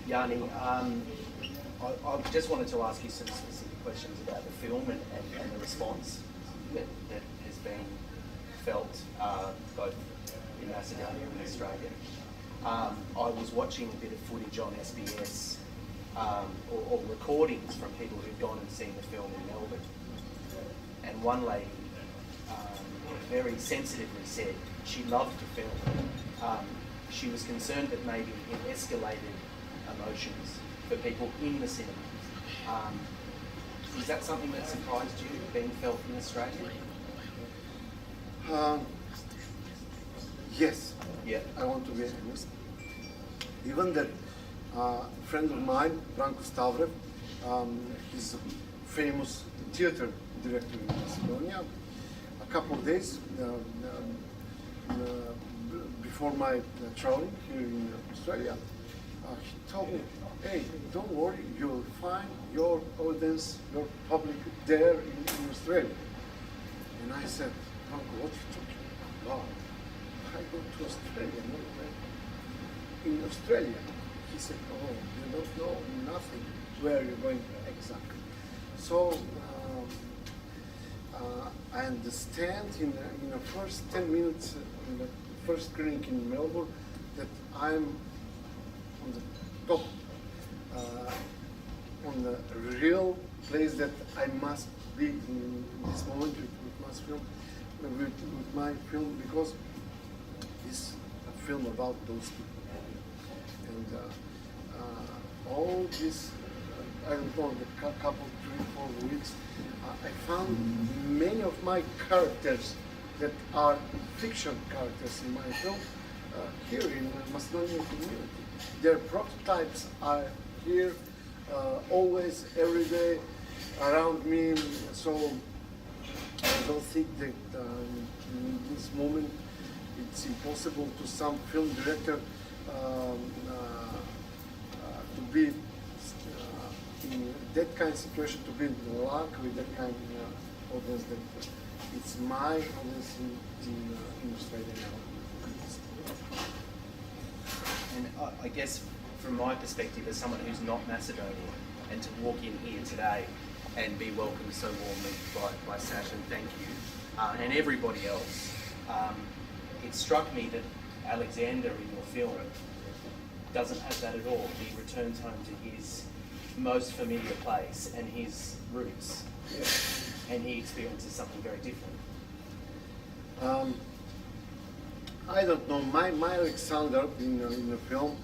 Yanni, I just wanted to ask you some specific questions about the film and the response that has been felt both in Macedonia and Australia. I was watching a bit of footage on SBS or recordings from people who'd gone and seen the film in Melbourne, and one lady very sensitively said she loved the film. She was concerned that maybe it escalated emotions for people in the cinema. Is that something that surprised you, being felt in Australia? Yes. Yeah. I want to be honest. Even that friend of mine, Branko Stavrev, he's a famous theater director in Macedonia. A couple of days before my traveling here in Australia, he told me, hey, don't worry, you'll find your audience, your public there in Australia. And I said, Branko, what are you talking about? I go to Australia, no, in Australia. He said, oh, you don't know nothing where you're going exactly. So I understand in the first 10 minutes, in the first screening in Melbourne, that I'm on the top, on the real place that I must be in this moment with my film, because it's a film about those people. And all this, I don't know, the couple, 3-4 weeks, I found many of my characters that are fiction characters in my film here in the Macedonian community. Their prototypes are here always, every day, around me. So I don't think that in this moment it's impossible to some film director to be in that kind of situation, to be in luck with that kind of audience. That it's my audience in Australia now. And I guess from my perspective as someone who's not Macedonian, and to walk in here today and be welcomed so warmly by Sash, and thank you, and everybody else, it struck me that Alexander in your film doesn't have that at all. He returns home to his most familiar place and his roots, and he experiences something very different. I don't know. My Alexander in the film,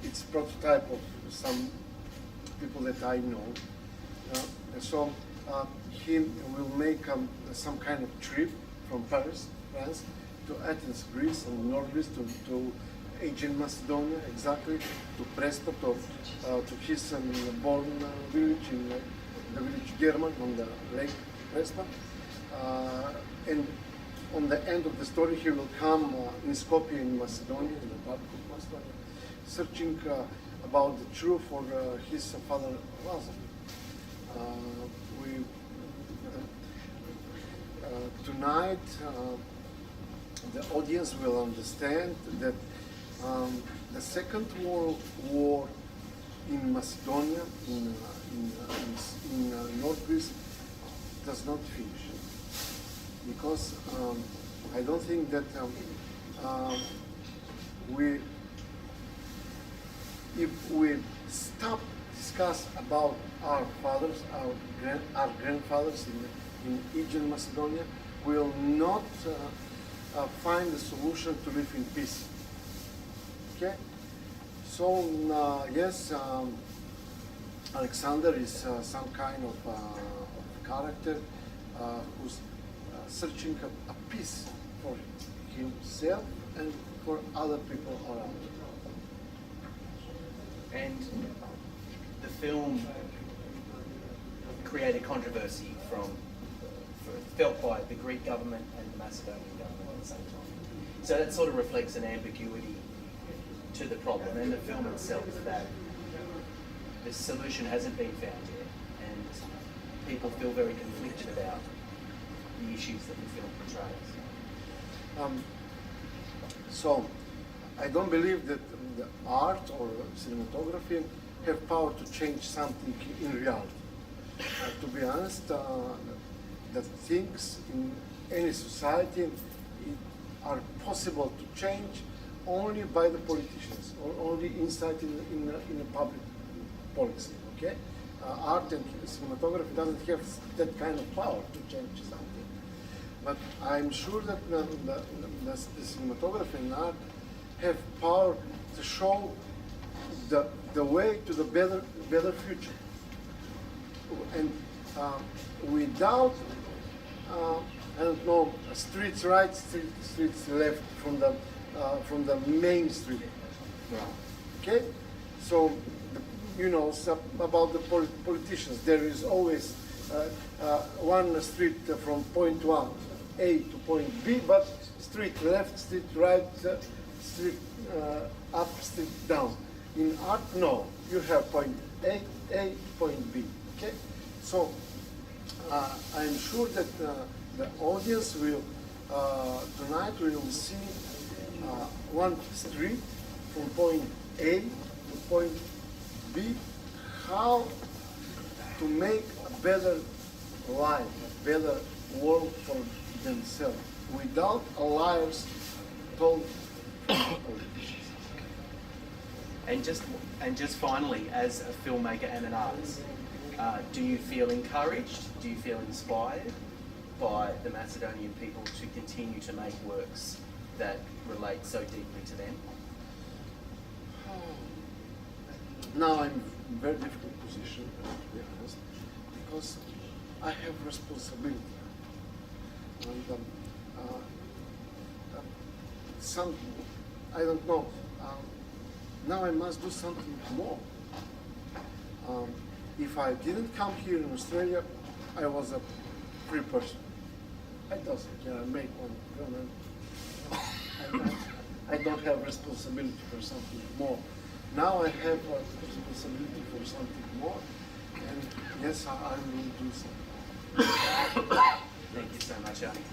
it's prototype of some people that I know. So he will make some kind of trip from Paris, France, to Athens, Greece, and North Greece, to Aegean Macedonia, exactly, to Prespa, to his born village in the village German on the lake Prespa. And on the end of the story, he will come in Skopje in Macedonia, in the Republic of Macedonia, searching about the truth for his father Lazar. Tonight, the audience will understand that the Second World War in Macedonia, in North Greece, does not finish. Because I don't think that if we stop discuss about our fathers, our grandfathers in Aegean Macedonia, we will not find a solution to live in peace. Okay? So yes, Alexander is some kind of character who's searching a peace for himself and for other people around. And the film created controversy felt by the Greek government and the Macedonian government at the same time. So that sort of reflects an ambiguity to the problem and the film itself, that the solution hasn't been found yet, and people feel very conflicted about the issues that the film portrays. So I don't believe that the art or cinematography have power to change something in reality. To be honest, the things in any society are possible to change only by the politicians or only inside in a public policy. Okay, art and cinematography doesn't have that kind of power to change something. But I'm sure that the cinematography and art have power to show the way to the better future. And without, I don't know, streets right, streets left from the main street. Okay, so you know about the politicians. There is always one street from point A to point B, but street left, street right, street up, street down. In art, no. You have point A to point B. Okay, so I'm sure that the audience will tonight will see one street from point A to point B, how to make a better life, a better world for themselves, without liars told from the politicians. And just finally, as a filmmaker and an artist, do you feel encouraged? Do you feel inspired by the Macedonian people to continue to make works that relate so deeply to them? Now I'm in a very difficult position, to be honest, because I have responsibility. And I don't know, now I must do something more. If I didn't come here in Australia, I was a free person. I don't make one film. I don't have responsibility for something more. Now I have a responsibility for something more, and yes, I will do something. Thank you so much, JANI.